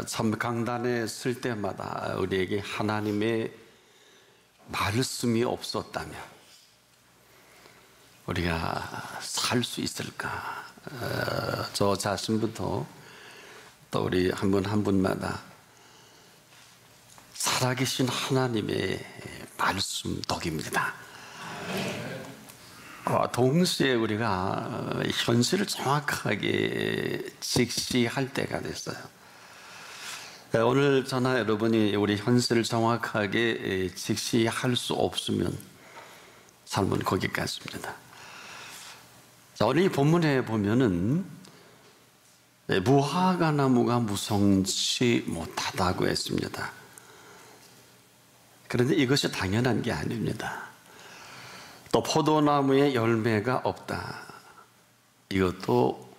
참 강단에 설 때마다 우리에게 하나님의 말씀이 없었다면 우리가 살 수 있을까? 저 자신부터 또 우리 한 분 한 분마다 살아계신 하나님의 말씀 덕입니다. 동시에 우리가 현실을 정확하게 직시할 때가 됐어요. 오늘 저나 여러분이 우리 현실을 정확하게 직시할 수 없으면 삶은 거기까지입니다. 자, 오늘 이 본문에 보면은 무화과 나무가 무성치 못하다고 했습니다. 그런데 이것이 당연한 게 아닙니다. 또 포도나무에 열매가 없다. 이것도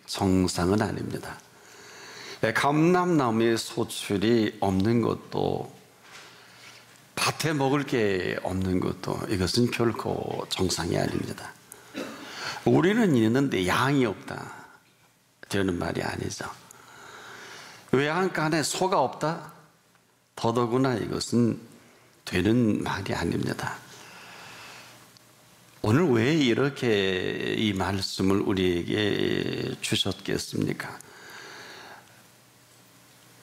정상은 아닙니다. 감람나무에 소출이 없는 것도, 밭에 먹을 게 없는 것도 이것은 결코 정상이 아닙니다. 우리는 있는데 양이 없다 되는 말이 아니죠. 외양간에 소가 없다? 더더구나 이것은 되는 말이 아닙니다. 오늘 왜 이렇게 이 말씀을 우리에게 주셨겠습니까?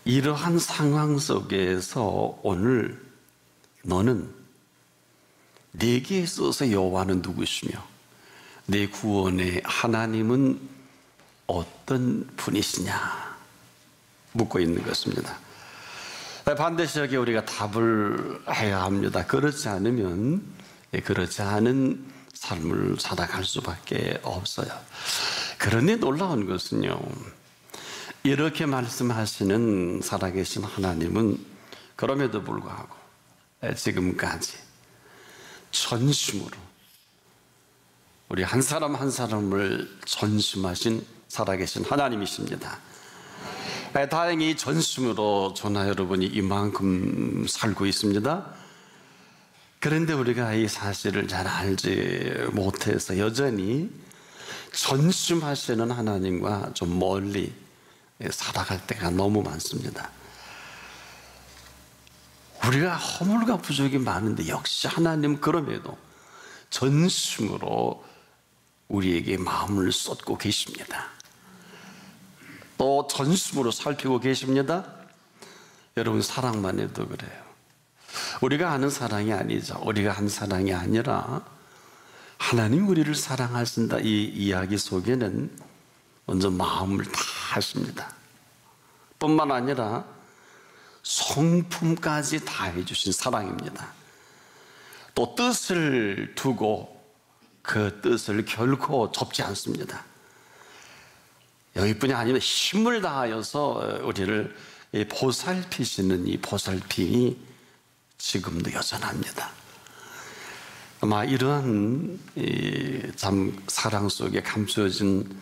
이러한 상황 속에서 오늘 너는 내게 있어서 여호와는 누구시며 내 구원의 하나님은 어떤 분이시냐 묻고 있는 것입니다. 반드시 여기 우리가 답을 해야 합니다. 그렇지 않으면 그렇지 않은 삶을 살아갈 수밖에 없어요. 그런데 놀라운 것은요, 이렇게 말씀하시는 살아계신 하나님은 그럼에도 불구하고 지금까지 전심으로 우리 한 사람 한 사람을 전심하신 살아계신 하나님이십니다. 다행히 전심으로 저나 여러분이 이만큼 살고 있습니다. 그런데 우리가 이 사실을 잘 알지 못해서 여전히 전심하시는 하나님과 좀 멀리 살아갈 때가 너무 많습니다. 우리가 허물과 부족이 많은데 역시 하나님 그럼에도 전심으로 우리에게 마음을 쏟고 계십니다. 또 전심으로 살피고 계십니다. 여러분, 사랑만 해도 그래요. 우리가 아는 사랑이 아니죠. 우리가 한 사랑이 아니라 하나님 우리를 사랑하신다, 이 이야기 속에는 먼저 마음을 다 하십니다. 뿐만 아니라 성품까지 다 해주신 사랑입니다. 또 뜻을 두고 그 뜻을 결코 접지 않습니다. 여기뿐이 아니라 힘을 다하여서 우리를 보살피시는 이 보살핌이 지금도 여전합니다. 아마 이러한 참 사랑 속에 감춰진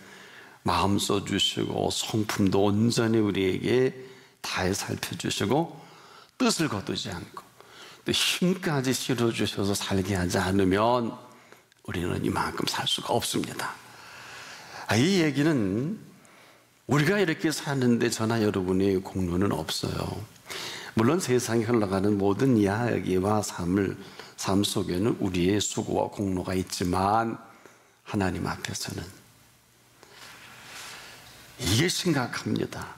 마음 써주시고 성품도 온전히 우리에게 다해 살펴주시고 뜻을 거두지 않고 또 힘까지 실어주셔서 살게 하지 않으면 우리는 이만큼 살 수가 없습니다. 이 얘기는 우리가 이렇게 사는데 저나 여러분의 공로는 없어요. 물론 세상에 흘러가는 모든 이야기와 삶 속에는 우리의 수고와 공로가 있지만 하나님 앞에서는 이게 심각합니다.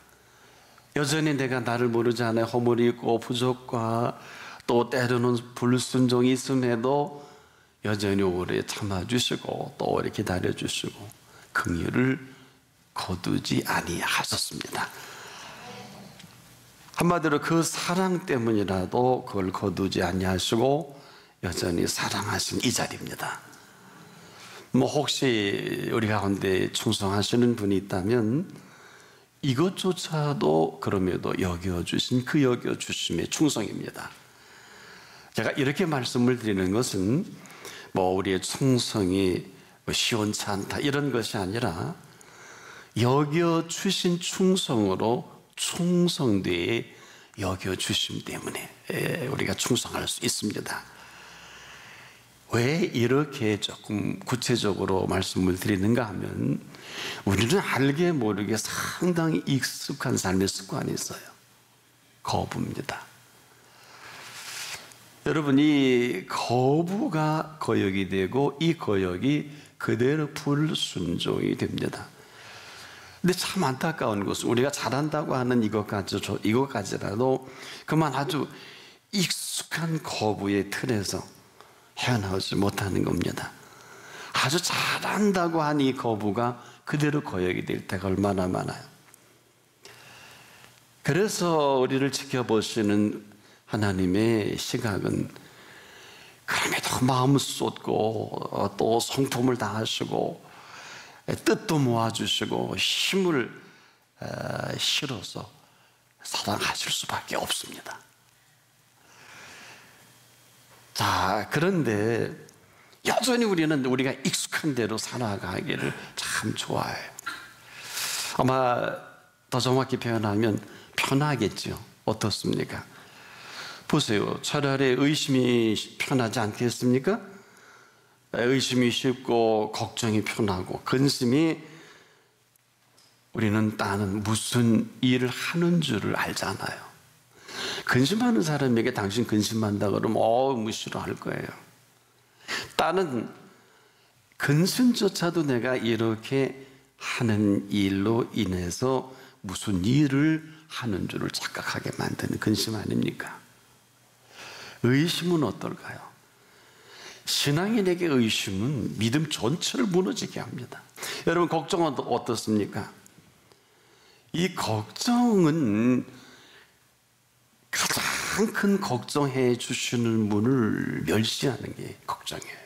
여전히 내가 나를 모르지 않아 허물이 있고 부족과 또 때로는 불순종이 있음에도 여전히 오래 참아주시고 또 오래 기다려주시고 긍휼을 거두지 아니하셨습니다. 한마디로 그 사랑 때문이라도 그걸 거두지 아니하시고 여전히 사랑하신 이 자리입니다. 혹시 우리 가운데 충성하시는 분이 있다면 이것조차도 그럼에도 여겨주신 그 여겨주심의 충성입니다. 제가 이렇게 말씀을 드리는 것은 우리의 충성이 시원치 않다 이런 것이 아니라 여겨주신 충성으로 충성되에 여겨주심 때문에 우리가 충성할 수 있습니다. 왜 이렇게 조금 구체적으로 말씀을 드리는가 하면 우리는 알게 모르게 상당히 익숙한 삶의 습관이 있어요. 거부입니다. 여러분, 이 거부가 거역이 되고 이 거역이 그대로 불순종이 됩니다. 근데 참 안타까운 것은 우리가 잘한다고 하는 이것까지라도 그만 아주 익숙한 거부의 틀에서 헤어나오지 못하는 겁니다. 아주 잘한다고 한 이 거부가 그대로 거역이 될 때가 얼마나 많아요. 그래서 우리를 지켜보시는 하나님의 시각은 그럼에도 마음 쏟고 또 성품을 다하시고 뜻도 모아주시고 힘을 실어서 사랑하실 수밖에 없습니다. 자, 그런데 여전히 우리가 익숙한 대로 살아가기를 참 좋아해요. 아마 더 정확히 표현하면 편하겠죠. 어떻습니까? 보세요. 차라리 의심이 편하지 않겠습니까? 의심이 쉽고 걱정이 편하고 근심이, 우리는 나는 무슨 일을 하는 줄을 알잖아요. 근심하는 사람에게 당신 근심한다 그러면 무시할 거예요. 나는 근심조차도 내가 이렇게 하는 일로 인해서 무슨 일을 하는 줄을 착각하게 만드는 근심 아닙니까? 의심은 어떨까요? 신앙인에게 의심은 믿음 전체를 무너지게 합니다. 여러분, 걱정은 어떻습니까? 이 걱정은 가장 큰 걱정해 주시는 분을 멸시하는 게 걱정이에요.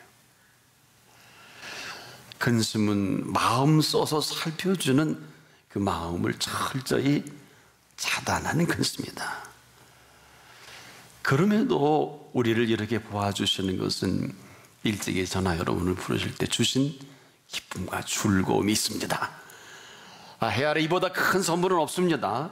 근심은 마음 써서 살펴주는 그 마음을 철저히 차단하는 근심이다. 그럼에도 우리를 이렇게 보아주시는 것은 일찍이 저나 여러분을 부르실 때 주신 기쁨과 즐거움이 있습니다. 해 아래 이보다 큰 선물은 없습니다.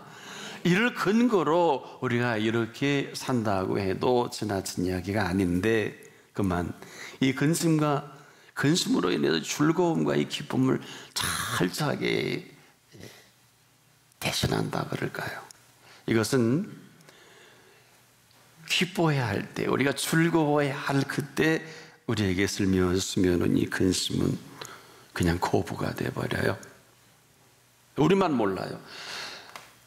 이를 근거로 우리가 이렇게 산다고 해도 지나친 이야기가 아닌데, 그만 이 근심으로 인해서 즐거움과 이 기쁨을 철저하게 대신한다 그럴까요? 이것은 기뻐해야 할 때, 우리가 즐거워해야 할 그때 우리에게 스며오는 이 근심은 그냥 거부가 돼버려요. 우리만 몰라요.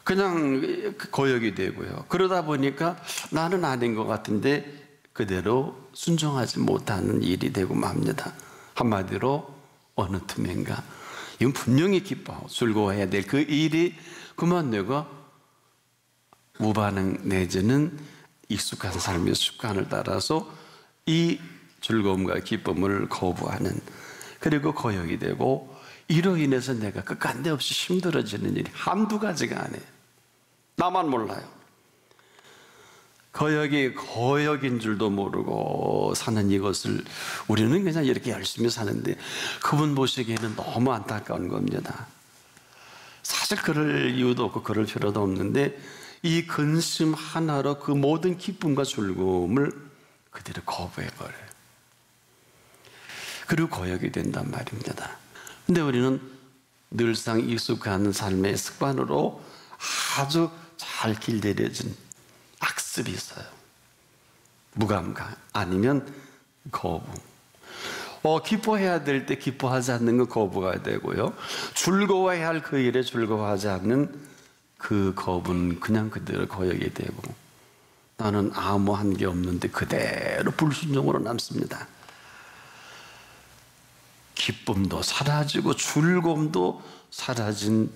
그냥 거역이 되고요. 그러다 보니까 나는 아닌 것 같은데 그대로 순종하지 못하는 일이 되고 맙니다. 한마디로 어느 틈엔가 이건 분명히 기뻐하고 즐거워해야 될 그 일이 그만 내가 무반응 내지는 익숙한 삶의 습관을 따라서 이 즐거움과 기쁨을 거부하는, 그리고 거역이 되고 이로 인해서 내가 끝간데없이 힘들어지는 일이 한두 가지가 아니에요. 나만 몰라요. 거역이 거역인 줄도 모르고 사는 이것을 우리는 그냥 이렇게 열심히 사는데 그분 보시기에는 너무 안타까운 겁니다. 사실 그럴 이유도 없고 그럴 필요도 없는데 이 근심 하나로 그 모든 기쁨과 즐거움을 그대로 거부해버려요. 그리고 거역이 된단 말입니다. 근데 우리는 늘상 익숙한 삶의 습관으로 아주 잘 길들여진 악습이 있어요. 무감각 아니면 거부. 기뻐해야 될 때 기뻐하지 않는 건 거부가 되고요. 즐거워해야 할 그 일에 즐거워하지 않는 그 거부는 그냥 그대로 거역이 되고, 나는 아무 한 게 없는데 그대로 불순종으로 남습니다. 기쁨도 사라지고 즐거움도 사라진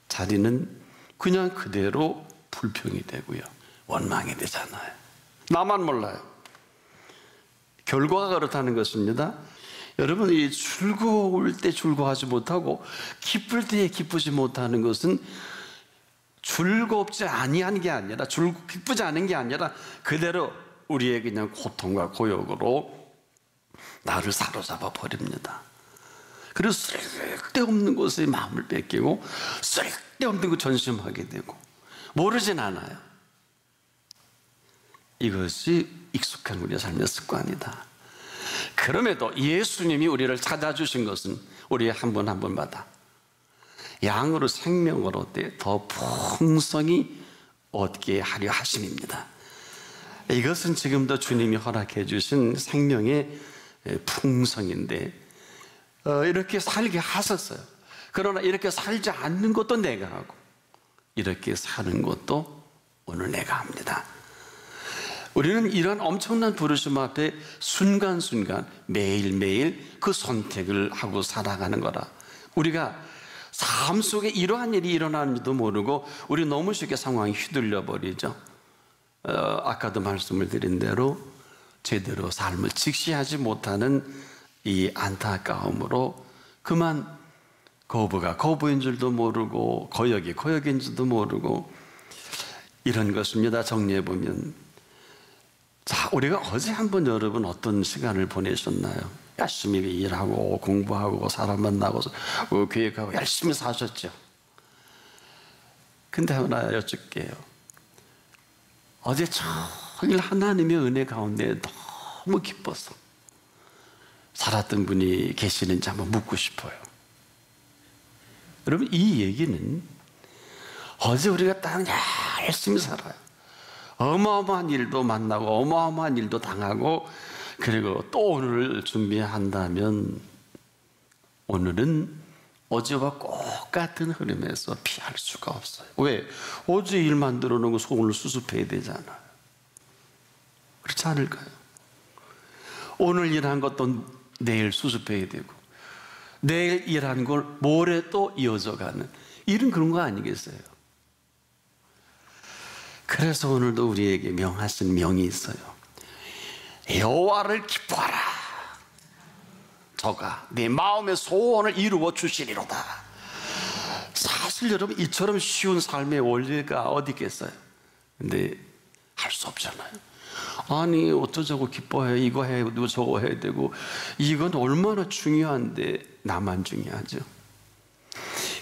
자리는 그냥 그대로 불평이 되고요, 원망이 되잖아요. 나만 몰라요. 결과가 그렇다는 것입니다. 여러분, 이 즐거울 때 즐거워하지 못하고 기쁠 때 기쁘지 못하는 것은 즐겁지 아니한 게 아니라, 기쁘지 않은 게 아니라 그대로 우리의 그냥 고통과 고역으로 나를 사로잡아 버립니다. 그래서 쓸데없는 곳에 마음을 뺏기고 쓸데없는 거 전심하게 되고 모르진 않아요. 이것이 익숙한 우리의 삶의 습관이다. 그럼에도 예수님이 우리를 찾아주신 것은 우리 한 분 한 분마다 양으로 생명으로 더 풍성히 얻게 하려 하심입니다. 이것은 지금도 주님이 허락해 주신 생명의 풍성인데 이렇게 살게 하셨어요. 그러나 이렇게 살지 않는 것도 내가 하고 이렇게 사는 것도 오늘 내가 합니다. 우리는 이런 엄청난 부르심 앞에 순간순간 매일매일 그 선택을 하고 살아가는 거라. 우리가 삶 속에 이러한 일이 일어나는지도 모르고 우리 너무 쉽게 상황이 휘둘려 버리죠. 아까도 말씀을 드린 대로 제대로 삶을 직시하지 못하는 이 안타까움으로 그만 거부가 거부인 줄도 모르고 거역이 거역인 줄도 모르고 이런 것입니다. 정리해 보면, 자, 우리가 어제 한번 여러분 어떤 시간을 보내셨나요? 열심히 일하고 공부하고 사람 만나고 계획하고 열심히 사셨죠. 근데 하나 여쭙게요. 어제 종일 하나님의 은혜 가운데 너무 기뻐서 살았던 분이 계시는지 한번 묻고 싶어요. 여러분, 이 얘기는 어제 우리가 딱 열심히 살아요. 어마어마한 일도 만나고 어마어마한 일도 당하고 그리고 또 오늘을 준비한다면 오늘은 어제와 똑같은 흐름에서 피할 수가 없어요. 왜? 어제 일 만들어 놓은 거 오늘 수습해야 되잖아요. 그렇지 않을까요? 오늘 일한 것도 내일 수습해야 되고 내일 일한 걸 모레 또 이어져 가는 일은 그런 거 아니겠어요? 그래서 오늘도 우리에게 명하신 명이 있어요. 여호와를 기뻐하라. 저가 네 마음의 소원을 이루어 주시리로다. 사실 여러분, 이처럼 쉬운 삶의 원리가 어디 있겠어요? 근데 할 수 없잖아요. 아니 어쩌자고 기뻐해, 이거 해야 되고 저거 해야 되고. 이건 얼마나 중요한데 나만 중요하죠.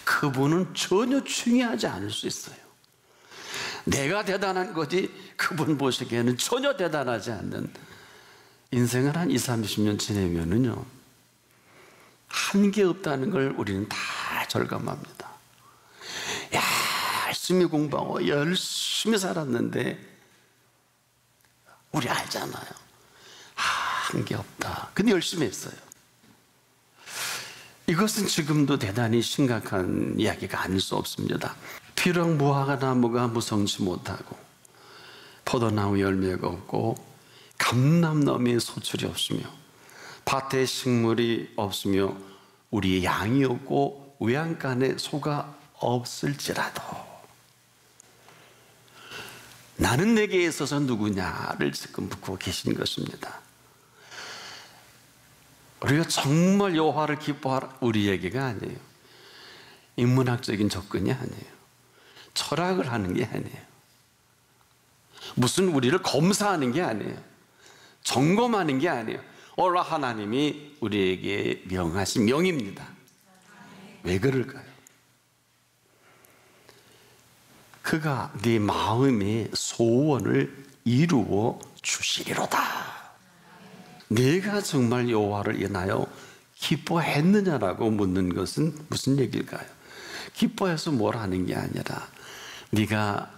그분은 전혀 중요하지 않을 수 있어요. 내가 대단한 거지 그분 보시기에는 전혀 대단하지 않는, 인생을 한 20, 30년 지내면은요 한계 없다는 걸 우리는 다 절감합니다. 열심히 공부하고 열심히 살았는데 우리 알잖아요. 한계 없다. 근데 열심히 했어요. 이것은 지금도 대단히 심각한 이야기가 아닐 수 없습니다. 비록 무화과나무가 무성치 못하고 포도나무 열매가 없고 감람나무에 소출이 없으며 밭에 식물이 없으며 우리의 양이 없고 외양간에 소가 없을지라도 나는 내게 있어서 누구냐를 지금 묻고 계신 것입니다. 우리가 정말 여호와를 기뻐하라, 우리 얘기가 아니에요. 인문학적인 접근이 아니에요. 철학을 하는 게 아니에요. 무슨 우리를 검사하는 게 아니에요. 점검하는 게 아니에요. 오늘 하나님이 우리에게 명하신 명입니다. 왜 그럴까요? 그가 네 마음의 소원을 이루어 주시리로다. 내가 정말 여호와를 인하여 기뻐했느냐라고 묻는 것은 무슨 얘기일까요? 기뻐해서 뭘 하는 게 아니라 네가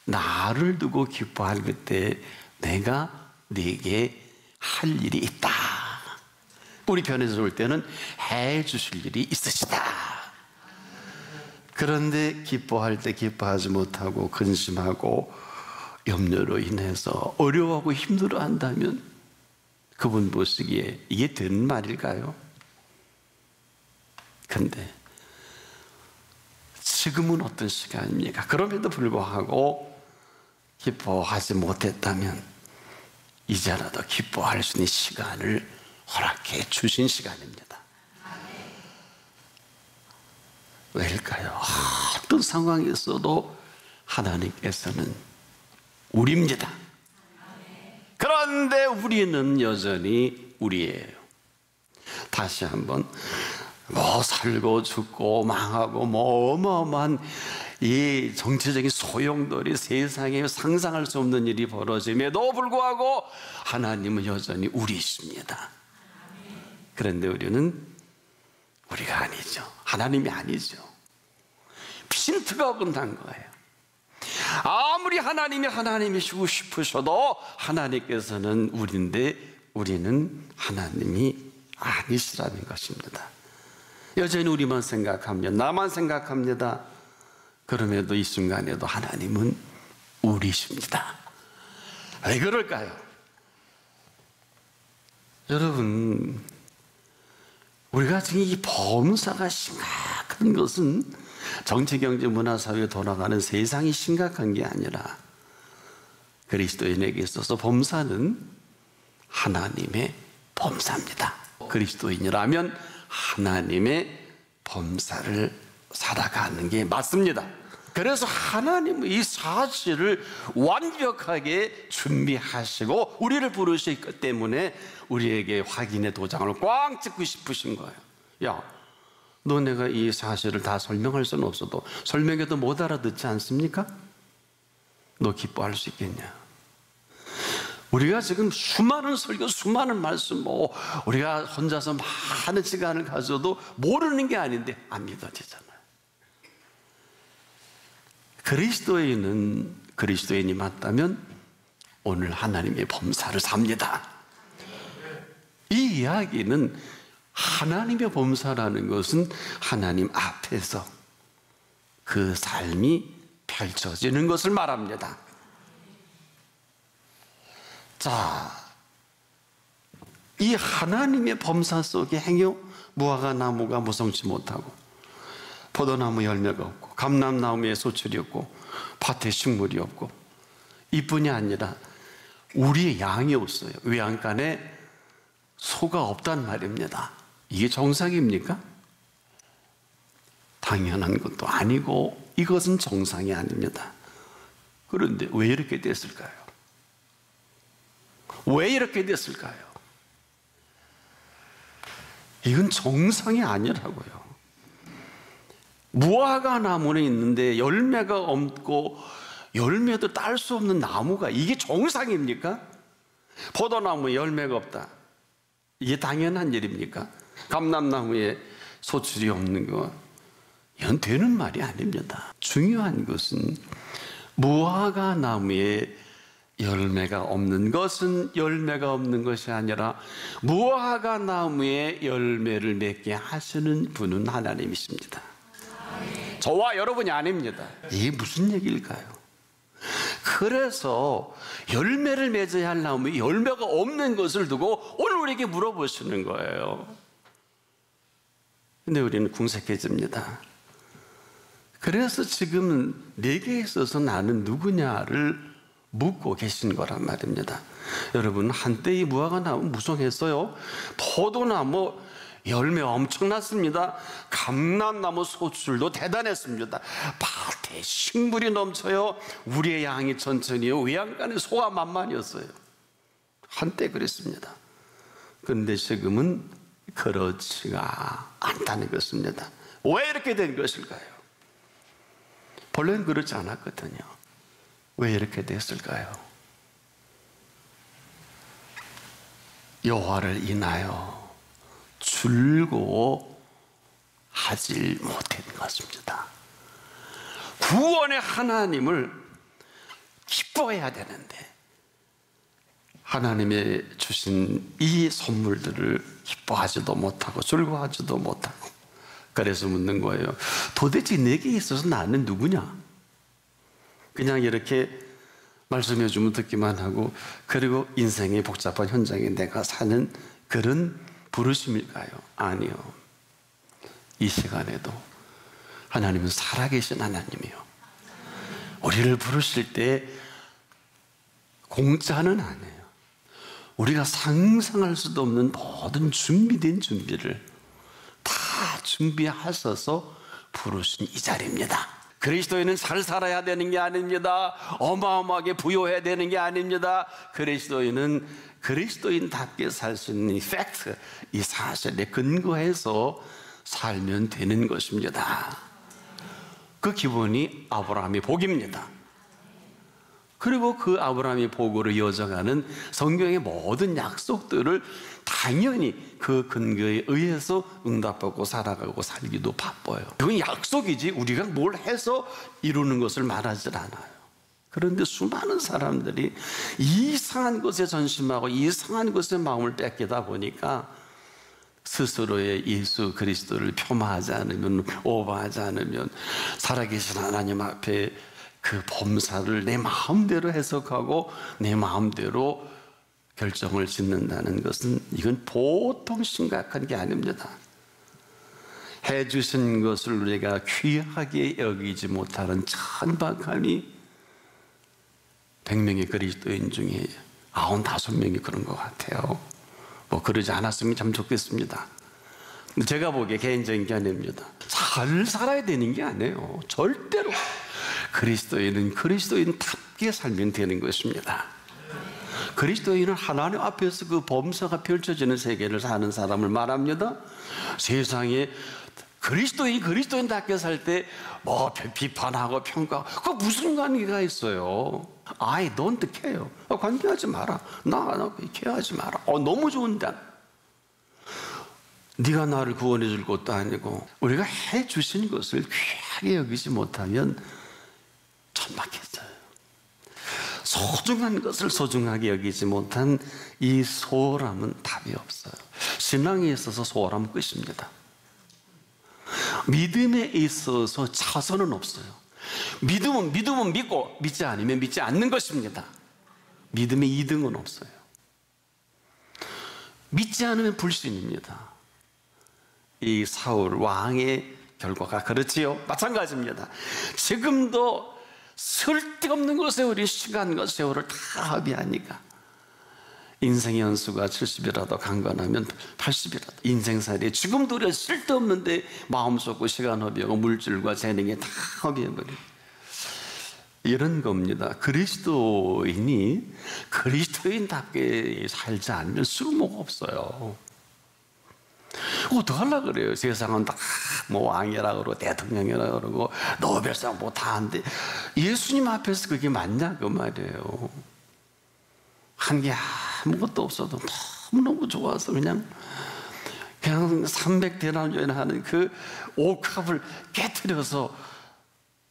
나를 두고 기뻐할 그때 내가 네게 할 일이 있다. 우리 편에서 볼 때는 해 주실 일이 있으시다. 그런데 기뻐할 때 기뻐하지 못하고 근심하고 염려로 인해서 어려워하고 힘들어한다면 그분 보시기에 이게 되는 말일까요? 근데 지금은 어떤 시간입니까? 그럼에도 불구하고 기뻐하지 못했다면 이제라도 기뻐할 수 있는 시간을 허락해 주신 시간입니다. 왜일까요? 어떤 상황에서도 하나님께서는 우리입니다. 그런데 우리는 여전히 우리예요. 다시 한번 뭐 살고 죽고 망하고 뭐 어마어마한 이 정치적인 소용돌이 세상에 상상할 수 없는 일이 벌어짐에도 불구하고 하나님은 여전히 우리이십니다. 그런데 우리는 우리가 아니죠. 하나님이 아니죠. 빈틈가 어긋난 거예요. 아무리 하나님이시고 싶으셔도 하나님께서는 우리인데 우리는 하나님이 아니시라는 것입니다. 여전히 우리만 생각합니다. 나만 생각합니다. 그럼에도 이 순간에도 하나님은 우리십니다. 왜 그럴까요? 여러분, 우리가 지금 이 범사가 심각한 것은 정치, 경제, 문화, 사회에 돌아가는 세상이 심각한 게 아니라 그리스도인에게 있어서 범사는 하나님의 범사입니다. 그리스도인이라면 하나님의 범사를 살아가는 게 맞습니다. 그래서 하나님은 이 사실을 완벽하게 준비하시고 우리를 부르셨기 때문에 우리에게 확인의 도장을 꽉 찍고 싶으신 거예요. 야, 너 내가 이 사실을 다 설명할 수는 없어도 설명해도 못 알아듣지 않습니까? 너 기뻐할 수 있겠냐? 우리가 지금 수많은 설교, 수많은 말씀, 우리가 혼자서 많은 시간을 가져도 모르는 게 아닌데 안 믿어지잖아요. 그리스도인이 맞다면 오늘 하나님의 범사를 삽니다. 이 이야기는 하나님의 범사라는 것은 하나님 앞에서 그 삶이 펼쳐지는 것을 말합니다. 자, 이 하나님의 범사 속에 행여 무화과 나무가 무성치 못하고 포도나무 열매가 없고 감람나무에 소출이 없고 밭에 식물이 없고 이뿐이 아니라 우리의 양이 없어요. 외양간에 소가 없단 말입니다. 이게 정상입니까? 당연한 것도 아니고 이것은 정상이 아닙니다. 그런데 왜 이렇게 됐을까요? 왜 이렇게 됐을까요? 이건 정상이 아니라고요. 무화과 나무는 있는데 열매가 없고 열매도 딸 수 없는 나무가 이게 정상입니까? 포도나무에 열매가 없다. 이게 당연한 일입니까? 감람나무에 소출이 없는 거 이건 되는 말이 아닙니다. 중요한 것은 무화과 나무에 열매가 없는 것은 열매가 없는 것이 아니라 무화과 나무에 열매를 맺게 하시는 분은 하나님이십니다. 저와 여러분이 아닙니다. 이게 무슨 얘기일까요? 그래서 열매를 맺어야 할 나무에 열매가 없는 것을 두고 오늘 우리에게 물어보시는 거예요. 근데 우리는 궁색해집니다. 그래서 지금 내게 있어서 나는 누구냐를 묻고 계신 거란 말입니다. 여러분, 한때 이 무화과 나무 무성했어요. 포도나무 열매 엄청났습니다. 감람나무 소출도 대단했습니다. 밭에 식물이 넘쳐요. 우리의 양이 천천히요. 외양간에 소가 만만이었어요. 한때 그랬습니다. 그런데 지금은 그렇지가 않다는 것입니다. 왜 이렇게 된 것일까요? 본래는 그렇지 않았거든요. 왜 이렇게 됐을까요? 여호와를 인하여 즐거워하지 못한 것입니다. 구원의 하나님을 기뻐해야 되는데 하나님의 주신 이 선물들을 기뻐하지도 못하고 즐거워하지도 못하고 그래서 묻는 거예요. 도대체 내게 있어서 나는 누구냐? 그냥 이렇게 말씀해 주면 듣기만 하고 그리고 인생의 복잡한 현장에 내가 사는 그런 부르심일까요? 아니요. 이 시간에도 하나님은 살아계신 하나님이요. 우리를 부르실 때 공짜는 아니에요. 우리가 상상할 수도 없는 모든 준비된 준비를 다 준비하셔서 부르신 이 자리입니다. 그리스도인은 잘 살아야 되는 게 아닙니다. 어마어마하게 부유해야 되는 게 아닙니다. 그리스도인은 그리스도인답게 살 수 있는 이 팩트, 이 사실에 근거해서 살면 되는 것입니다. 그 기본이 아브라함의 복입니다. 그리고 그 아브라함의 복으로 이어져가는 성경의 모든 약속들을 당연히 그 근거에 의해서 응답하고 살아가고 살기도 바빠요. 그건 약속이지 우리가 뭘 해서 이루는 것을 말하지 않아요. 그런데 수많은 사람들이 이상한 것에 전심하고 이상한 것에 마음을 뺏기다 보니까 스스로의 예수 그리스도를 폄하하지 않으면, 오버하지 않으면 살아계신 하나님 앞에 그 범사를 내 마음대로 해석하고 내 마음대로 결정을 짓는다는 것은, 이건 보통 심각한 게 아닙니다. 해주신 것을 우리가 귀하게 여기지 못하는 천박함이 100명의 그리스도인 중에 95명이 그런 것 같아요. 뭐 그러지 않았으면 참 좋겠습니다. 제가 보기에 개인적인 견해입니다. 잘 살아야 되는 게 아니에요. 절대로. 그리스도인은 그리스도인답게 살면 되는 것입니다. 그리스도인은 하나님 앞에서 그 범사가 펼쳐지는 세계를 사는 사람을 말합니다. 세상에 그리스도인답게 살 때 뭐 비판하고 평가하고 그 무슨 관계가 있어요? I don't care. 관계하지 마라. 나 케어하지 마라. 너무 좋은데. 네가 나를 구원해 줄 것도 아니고. 우리가 해 주신 것을 귀하게 여기지 못하면 천박해져요. 소중한 것을 소중하게 여기지 못한 이 소홀함은 답이 없어요. 신앙에 있어서 소홀함은 끝입니다. 믿음에 있어서 차선은 없어요. 믿음은 믿고 믿지 않으면 믿지 않는 것입니다. 믿음의 2등은 없어요. 믿지 않으면 불신입니다. 이 사울 왕의 결과가 그렇지요. 마찬가지입니다. 지금도 쓸데없는 것에 우리 시간과 세월을 다 합의하니까 인생의 연수가 70이라도 강건하면 80이라도 인생살이 지금도 우리가 쓸데없는데 마음 쏟고 시간 허비하고 물질과 재능에 다 허비해버려요. 이런 겁니다. 그리스도인이 그리스도인답게 살지 않으면 쓸모가 없어요. 어떡하려고 그래요? 세상은 다 뭐 왕이라 그러고 대통령이라 그러고 노벨상 뭐 다 하는데 예수님 앞에서 그게 맞냐 그 말이에요. 한 게 아무것도 없어도 너무너무 좋아서 그냥 300대나무에 하는 그 옥합을 깨트려서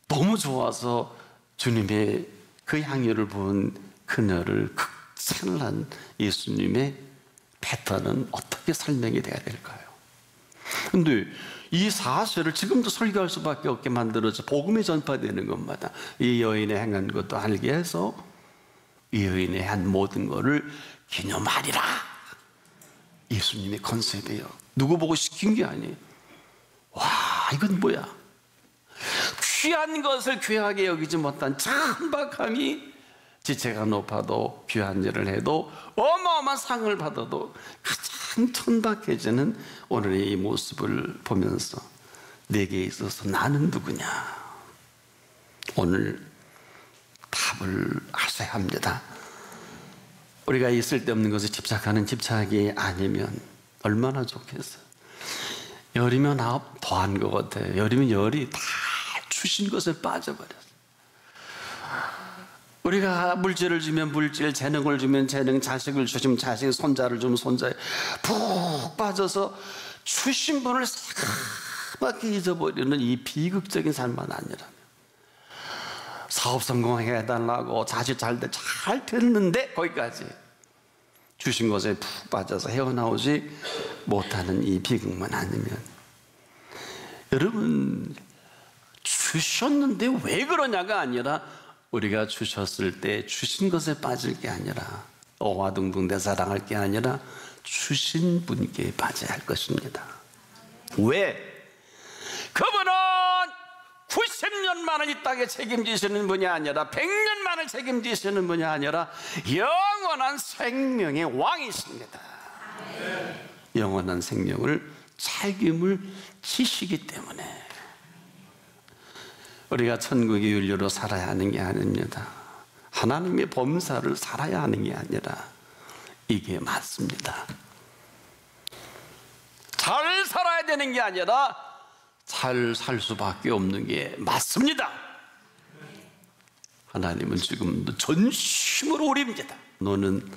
너무 좋아서 주님의 그 향유를 부은 그녀를 극찬한 예수님의 패턴은 어떻게 설명이 돼야 될까요? 근데 이 사실을 지금도 설교할 수밖에 없게 만들어서 복음이 전파되는 것마다 이 여인의 행한 것도 알게 해서 이 여인의 한 모든 것을 기념하리라. 예수님의 컨셉이에요. 누구 보고 시킨 게 아니에요. 와, 이건 뭐야? 귀한 것을 귀하게 여기지 못한 천박함이 지체가 높아도 귀한 일을 해도 어마어마한 상을 받아도 가장 천박해지는 오늘의 이 모습을 보면서 내게 있어서 나는 누구냐? 오늘 답을 하셔야 합니다. 우리가 이 쓸데없는 것에 집착하는 집착이 아니면 얼마나 좋겠어요. 열이면 아홉 더한 것 같아요. 열이면 열이 다 주신 것에 빠져버렸어요. 우리가 물질을 주면 물질, 재능을 주면 재능, 자식을 주시면 자식, 손자를 주면 손자에 푹 빠져서 주신 분을 새까맣게 잊어버리는 이 비극적인 삶만 아니라면, 사업 성공해달라고 자식 잘 됐는데 거기까지 주신 것에 푹 빠져서 헤어나오지 못하는 이 비극만 아니면, 여러분 주셨는데 왜 그러냐가 아니라 우리가 주셨을 때 주신 것에 빠질 게 아니라, 어화둥둥 대사랑할 게 아니라 주신 분께 빠져야 할 것입니다. 왜? 그분은 90년만을 이 땅에 책임지시는 분이 아니라 100년만을 책임지시는 분이 아니라 영원한 생명의 왕이십니다. 영원한 생명을 책임을 지시기 때문에 우리가 천국의 윤리로 살아야 하는 게 아닙니다. 하나님의 범사를 살아야 하는 게 아니라 이게 맞습니다. 잘 살아야 되는 게 아니라 잘 살 수밖에 없는 게 맞습니다. 하나님은 지금도 전심으로 우리입니다. 너는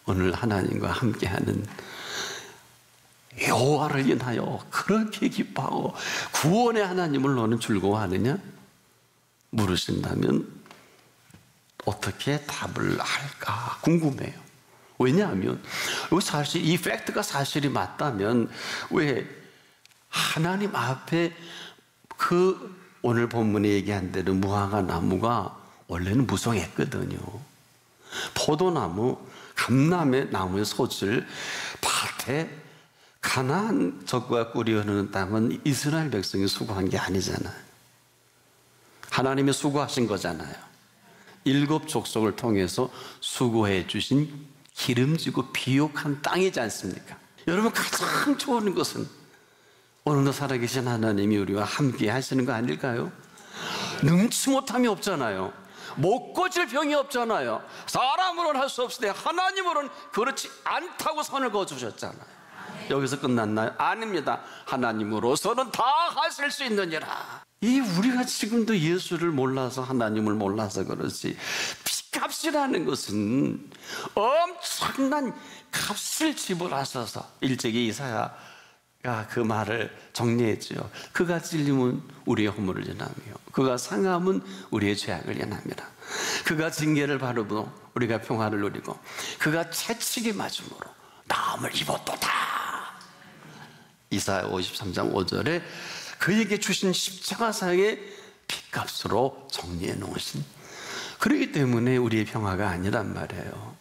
오늘 하나님과 함께하는 여호와를 인하여 그렇게 기뻐하고 구원의 하나님을 너는 즐거워하느냐? 물으신다면 어떻게 답을 할까 궁금해요. 왜냐하면 사실 이 팩트가 사실이 맞다면 왜 하나님 앞에 그 오늘 본문에 얘기한 대로 무화과 나무가 원래는 무성했거든요. 포도나무, 감람의 나무의 솥을 밭에 가나안 적과 꿀이 흐르는 땅은 이스라엘 백성이 수고한 게 아니잖아요. 하나님이 수고하신 거잖아요. 7 족속을 통해서 수고해 주신 기름지고 비옥한 땅이지 않습니까? 여러분, 가장 좋은 것은 오늘도 살아계신 하나님이 우리와 함께 하시는 거 아닐까요? 능치 못함이 없잖아요. 못 고칠 병이 없잖아요. 사람으로는 할 수 없으되 하나님으로는 그렇지 않다고 선을 그어주셨잖아요. 여기서 끝났나요? 아닙니다. 하나님으로서는 다 하실 수 있느니라. 이 우리가 지금도 예수를 몰라서, 하나님을 몰라서 그렇지, 피값이라는 것은 엄청난 값을 지불하셔서, 일찍이 이사야가 그 말을 정리했죠. 그가 찔림은 우리의 허물을 전하며 그가 상함은 우리의 죄악을 전합니다. 그가 징계를 받으므로 우리가 평화를 누리고 그가 채찍에 맞음으로 나음을 입었도다. 이사야 53장 5절에 그에게 주신 십자가상의 피값으로 정리해 놓으신, 그렇기 때문에 우리의 평화가 아니란 말이에요.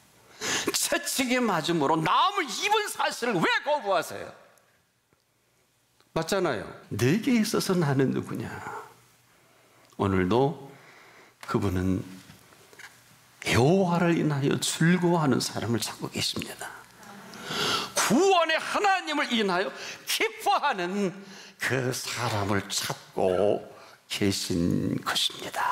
채찍에 맞음으로 나음을 입은 사실을 왜 거부하세요? 맞잖아요. 내게 있어서 나는 누구냐? 오늘도 그분은 여호와를 인하여 즐거워하는 사람을 찾고 계십니다. 구원의 하나님을 인하여 기뻐하는 그 사람을 찾고 계신 것입니다.